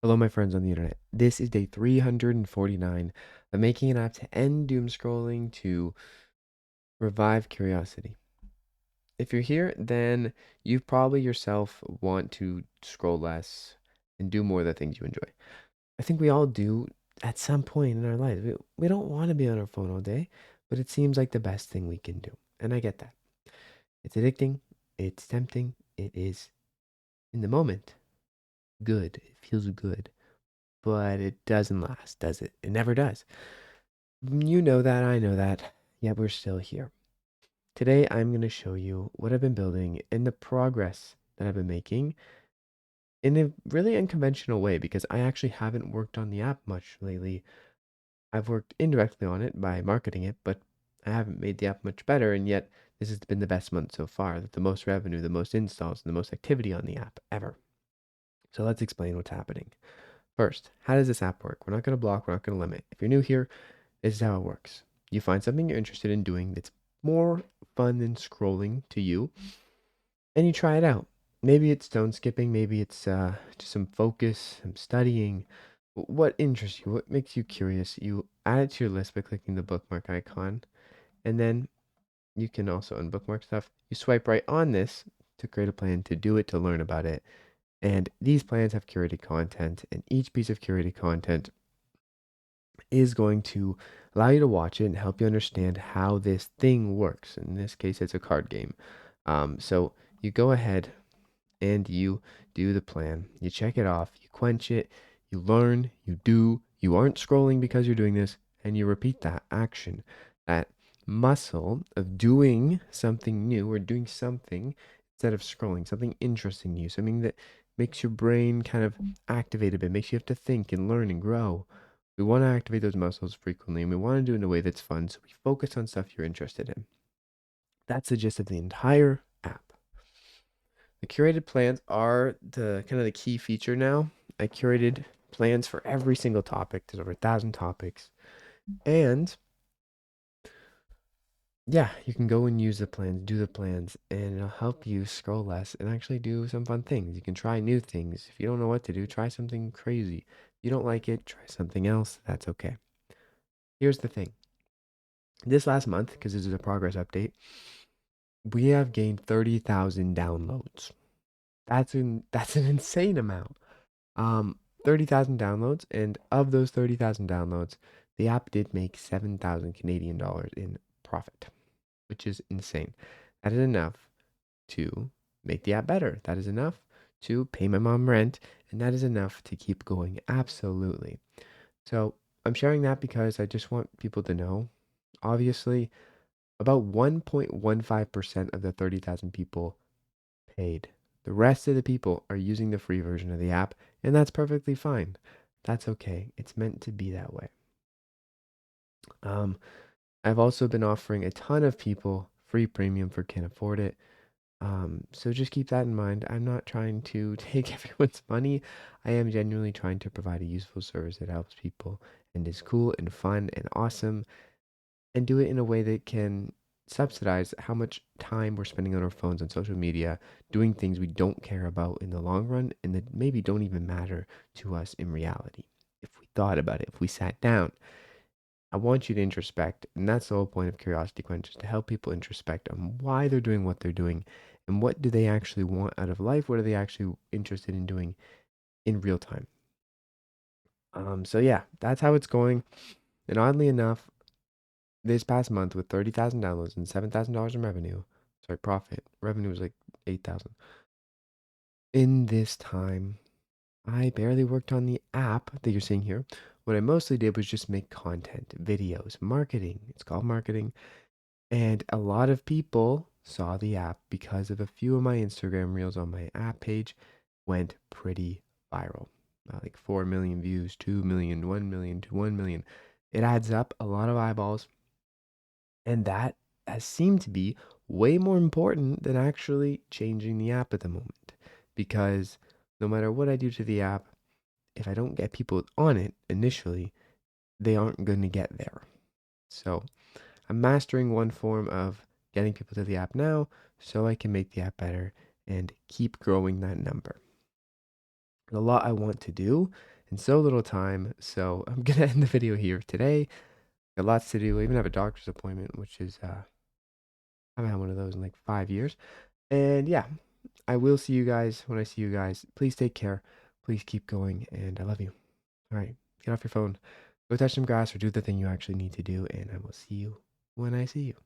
Hello, my friends on the internet. This is day 349 of making an app to end doom scrolling to revive curiosity. If you're here, then you probably yourself want to scroll less and do more of the things you enjoy. I think we all do at some point in our lives. We don't want to be on our phone all day, but it seems like the best thing we can do. And I get that. It's addicting, it's tempting, it is in the moment good. It feels good, but it doesn't last, does it? It never does. You know that, I know that, yet we're still here. Today, I'm going to show you what I've been building and the progress that I've been making in a really unconventional way because I actually haven't worked on the app much lately. I've worked indirectly on it by marketing it, but I haven't made the app much better, and yet this has been the best month so far, the most revenue, the most installs, and the most activity on the app ever. So let's explain what's happening. First, how does this app work? We're not going to block, we're not going to limit. If you're new here, this is how it works. You find something you're interested in doing that's more fun than scrolling to you, and you try it out. Maybe it's stone skipping, maybe it's just some focus, some studying. What interests you? What makes you curious? You add it to your list by clicking the bookmark icon, and then you can also unbookmark stuff. You swipe right on this to create a plan to do it, to learn about it. And these plans have curated content, and each piece of curated content is going to allow you to watch it and help you understand how this thing works. In this case, it's a card game. So you go ahead and you do the plan. You check it off, you quench it, you learn, you do. You aren't scrolling because you're doing this, and you repeat that action, that muscle of doing something new or doing something instead of scrolling, something interesting to you, something that makes your brain kind of activate a bit, makes you have to think and learn and grow. We want to activate those muscles frequently, and we want to do it in a way that's fun, so we focus on stuff you're interested in. That's the gist of the entire app. The curated plans are the kind of the key feature now. I curated plans for every single topic. There's over 1,000 topics. And yeah, you can go and use the plans, do the plans, and it'll help you scroll less and actually do some fun things. You can try new things. If you don't know what to do, try something crazy. If you don't like it, try something else. That's okay. Here's the thing. This last month, because this is a progress update, we have gained 30,000 downloads. That's an insane amount. 30,000 downloads, and of those 30,000 downloads, the app did make 7,000 Canadian dollars in profit, which is insane. That is enough to make the app better. That is enough to pay my mom rent, and that is enough to keep going. Absolutely. So I'm sharing that because I just want people to know. Obviously, about 1.15% of the 30,000 people paid. The rest of the people are using the free version of the app, and that's perfectly fine. That's okay. It's meant to be that way. Um, I've also been offering a ton of people free premium for can't afford it. So just keep that in mind. I'm not trying to take everyone's money. I am genuinely trying to provide a useful service that helps people and is cool and fun and awesome, and do it in a way that can subsidize how much time we're spending on our phones and social media doing things we don't care about in the long run and that maybe don't even matter to us in reality. If we thought about it, if we sat down, I want you to introspect, and that's the whole point of Curiosity Quench, is to help people introspect on why they're doing what they're doing and what do they actually want out of life, what are they actually interested in doing in real time. So yeah, that's how it's going. And oddly enough, this past month with 30,000 downloads and $7,000 in revenue, sorry, profit, revenue was like 8,000. In this time, I barely worked on the app that you're seeing here. What I mostly did was just make content, videos, marketing. It's called marketing. And a lot of people saw the app because of a few of my Instagram reels on my app page went pretty viral. Like 4 million views, 2 million, 1 million to 1 million. It adds up a lot of eyeballs. And that has seemed to be way more important than actually changing the app at the moment. Because no matter what I do to the app, if I don't get people on it initially, they aren't going to get there. So I'm mastering one form of getting people to the app now so I can make the app better and keep growing that number. A lot I want to do, in so little time. So I'm gonna end the video here today. Got lots to do. I even have a doctor's appointment, which is I haven't had one of those in like 5 years. And yeah, I will see you guys when I see you guys. Please take care. Please keep going, and I love you. All right, get off your phone. Go touch some grass or do the thing you actually need to do, and I will see you when I see you.